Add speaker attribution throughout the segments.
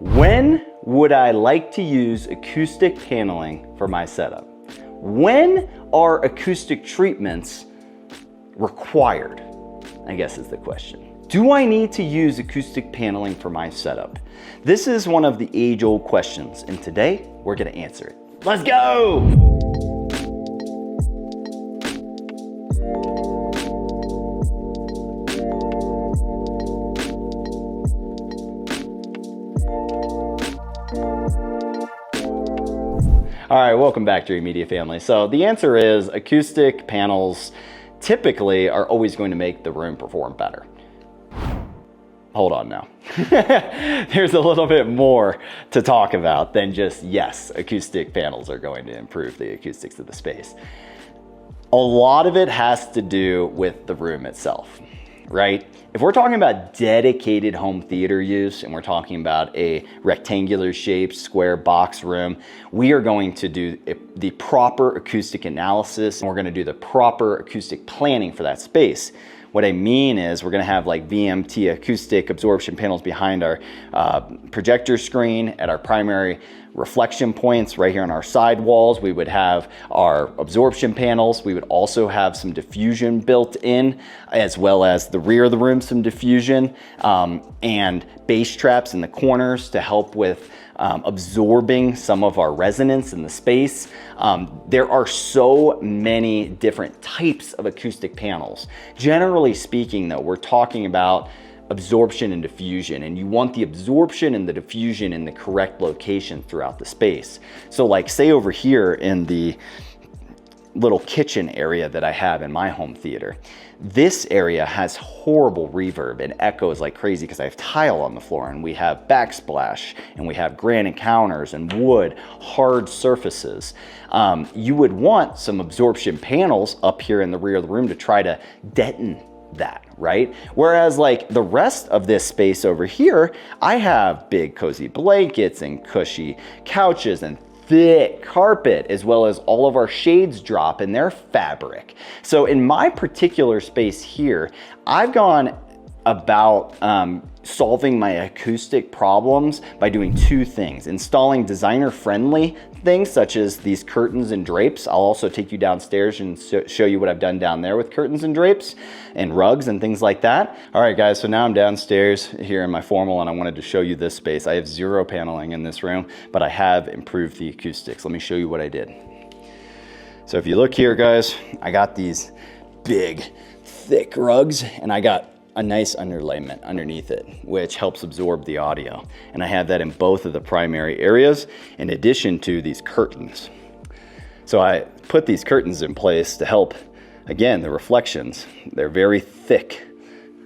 Speaker 1: When would I like to use acoustic paneling for my setup? When are acoustic treatments required? I guess is the question. Do I need to use acoustic paneling for my setup? This is one of the age-old questions, and today we're gonna answer it. Let's go! All right, welcome back, Dream Media family. So the answer is acoustic panels typically are always going to make the room perform better. Hold on now. There's a little bit more to talk about than just, yes, acoustic panels are going to improve the acoustics of the space. A lot of it has to do with the room itself, right? If we're talking about dedicated home theater use and we're talking about a rectangular shaped square box room, we are going to do the proper acoustic analysis and we're gonna do the proper acoustic planning for that space. What I mean is we're gonna have like VMT acoustic absorption panels behind our projector screen at our primary reflection points right here on our side walls. We would have our absorption panels. We would also have some diffusion built in, as well as the rear of the room, some diffusion, and bass traps in the corners to help with absorbing some of our resonance in the space. There are so many different types of acoustic panels. Generally speaking though, we're talking about absorption and diffusion, and you want the absorption and the diffusion in the correct location throughout the space. So like say over here in the little kitchen area that I have in my home theater, this area has horrible reverb and echoes like crazy because I have tile on the floor and we have backsplash and we have granite counters and wood, hard surfaces. You would want some absorption panels up here in the rear of the room to try to deaden that, right? Whereas like the rest of this space over here, I have big cozy blankets and cushy couches and thick carpet, as well as all of our shades drop in their fabric. So in my particular space here, I've gone about solving my acoustic problems by doing two things: installing designer-friendly things such as these curtains and drapes. I'll also take you downstairs and show you what I've done down there with curtains and drapes and rugs and things like that. All right guys, so now I'm downstairs here in my formal and I wanted to show you this space. I have zero paneling in this room, but I have improved the acoustics. Let me show you what I did. So if you look here guys, I got these big, thick rugs and I got a nice underlayment underneath it, which helps absorb the audio. And I have that in both of the primary areas, in addition to these curtains. So I put these curtains in place to help, again, the reflections. They're very thick.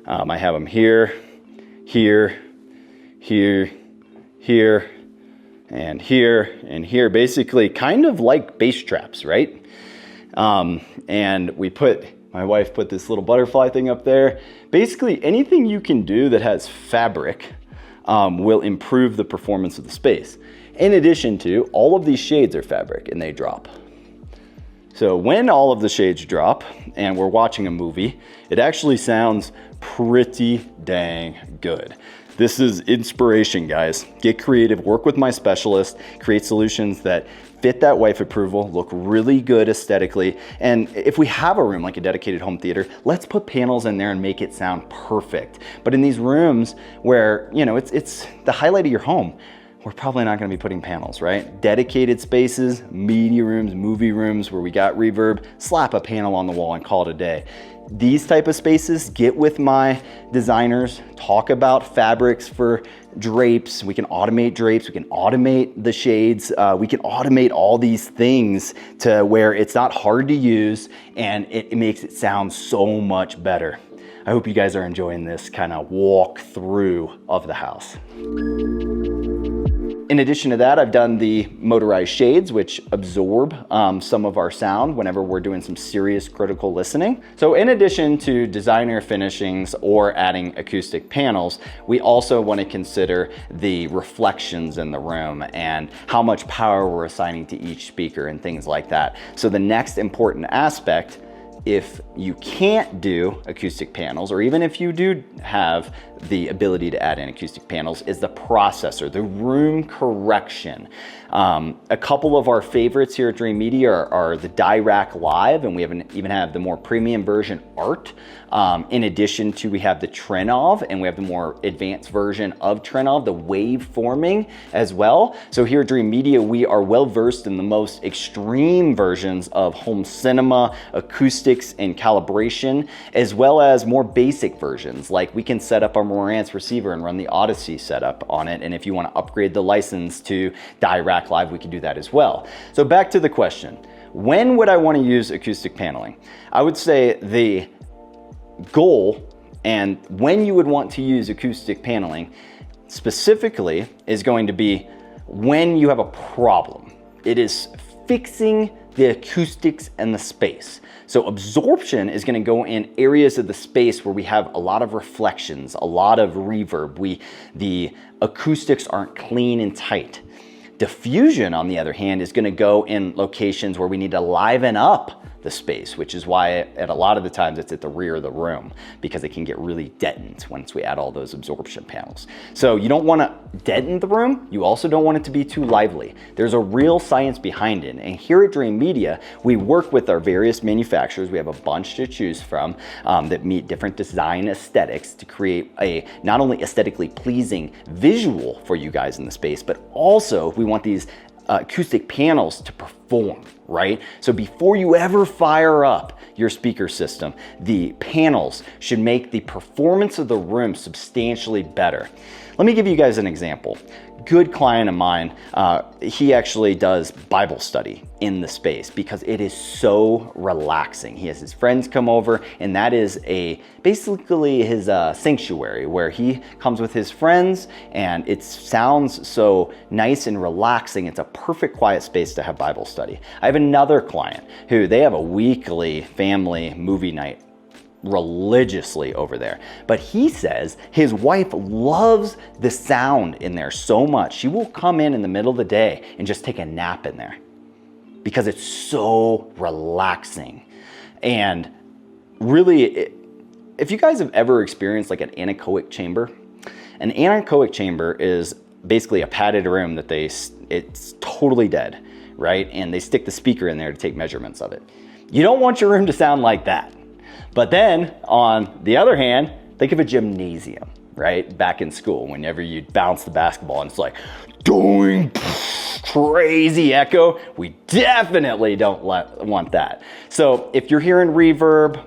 Speaker 1: I have them here, here, here, here, and here, and here, basically kind of like bass traps, right? And my wife put this little butterfly thing up there. Basically, anything you can do that has fabric will improve the performance of the space. In addition to, all of these shades are fabric and they drop. So when all of the shades drop and we're watching a movie, it actually sounds pretty dang good. This is inspiration, guys. Get creative, work with my specialist, create solutions that fit that wife approval, look really good aesthetically. And if we have a room like a dedicated home theater, let's put panels in there and make it sound perfect. But in these rooms where, you know, it's the highlight of your home, we're probably not gonna be putting panels, right? Dedicated spaces, media rooms, movie rooms where we got reverb, slap a panel on the wall and call it a day. These type of spaces, get with my designers, talk about fabrics for drapes. We can automate drapes, we can automate the shades, we can automate all these things to where it's not hard to use and it makes it sound so much better. I hope you guys are enjoying this kind of walk through of the house. In addition to that, I've done the motorized shades, which absorb some of our sound whenever we're doing some serious critical listening. So in addition to designer finishings or adding acoustic panels, we also want to consider the reflections in the room and how much power we're assigning to each speaker and things like that. So the next important aspect if you can't do acoustic panels, or even if you do have the ability to add in acoustic panels, is the processor, the room correction. A couple of our favorites here at Dream Media are the Dirac Live, and we even have the more premium version Art. In addition to, we have the Trenov, and we have the more advanced version of Trenov, the wave forming as well. So here at Dream Media, we are well versed in the most extreme versions of home cinema, acoustics, and calibration, as well as more basic versions. Like, we can set up our Marantz receiver and run the Odyssey setup on it. And if you want to upgrade the license to Dirac Live, we can do that as well. So back to the question, when would I want to use acoustic paneling? I would say the goal and when you would want to use acoustic paneling specifically is going to be when you have a problem. It is fixing the acoustics and the space. So absorption is going to go in areas of the space where we have a lot of reflections, a lot of reverb. The acoustics aren't clean and tight. Diffusion, on the other hand, is going to go in locations where we need to liven up the space, which is why at a lot of the times it's at the rear of the room, because it can get really deadened once we add all those absorption panels. So you don't want to deaden the room. You also don't want it to be too lively. There's a real science behind it. And here at Dream Media, we work with our various manufacturers. We have a bunch to choose from that meet different design aesthetics to create a not only aesthetically pleasing visual for you guys in the space, but also we want these acoustic panels to perform, right? So before you ever fire up your speaker system, the panels should make the performance of the room substantially better. Let me give you guys an example. Good client of mine, he actually does Bible study in the space because it is so relaxing. He has his friends come over, and that is basically his sanctuary where he comes with his friends, and it sounds so nice and relaxing. It's a perfect quiet space to have Bible study. I have another client who they have a weekly family movie night religiously over there, but he says his wife loves the sound in there so much she will come in the middle of the day and just take a nap in there because it's so relaxing. And really, if you guys have ever experienced like an anechoic chamber is basically a padded room that it's totally dead, right? And they stick the speaker in there to take measurements of it. You don't want your room to sound like that. But then, on the other hand, think of a gymnasium, right? Back in school, whenever you bounce the basketball and it's like, doing crazy echo, we definitely don't want that. So if you're hearing reverb,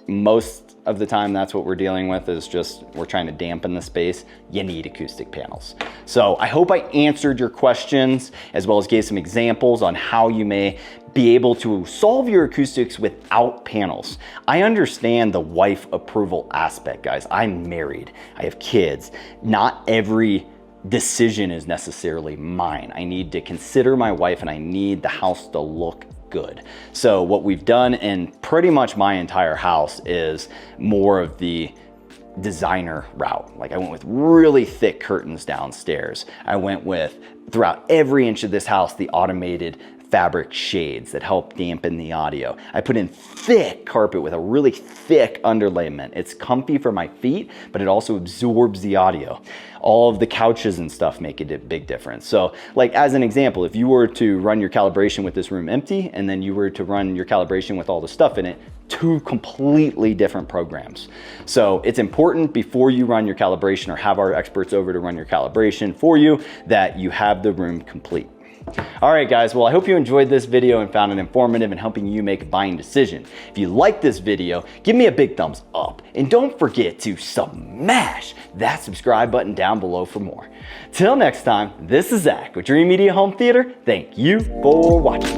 Speaker 1: most of the time that's what we're dealing with, is just we're trying to dampen the space. You need acoustic panels. So I hope I answered your questions, as well as gave some examples on how you may be able to solve your acoustics without panels. I understand the wife approval aspect, guys. I'm married, I have kids. Not every decision is necessarily mine. I need to consider my wife, and I need the house to look good. So what we've done in pretty much my entire house is more of the designer route. Like, I went with really thick curtains downstairs. I went with, throughout every inch of this house, the automated fabric shades that help dampen the audio. I put in thick carpet with a really thick underlayment. It's comfy for my feet, but it also absorbs the audio. All of the couches and stuff make a big difference. So, like, as an example, if you were to run your calibration with this room empty, and then you were to run your calibration with all the stuff in it, two completely different programs. So it's important before you run your calibration, or have our experts over to run your calibration for you, that you have the room complete. All right, guys, well, I hope you enjoyed this video and found it informative in helping you make a buying decision. If you like this video, give me a big thumbs up, and don't forget to smash that subscribe button down below for more. Till next time, this is Zach with Dream Media Home Theater. Thank you for watching.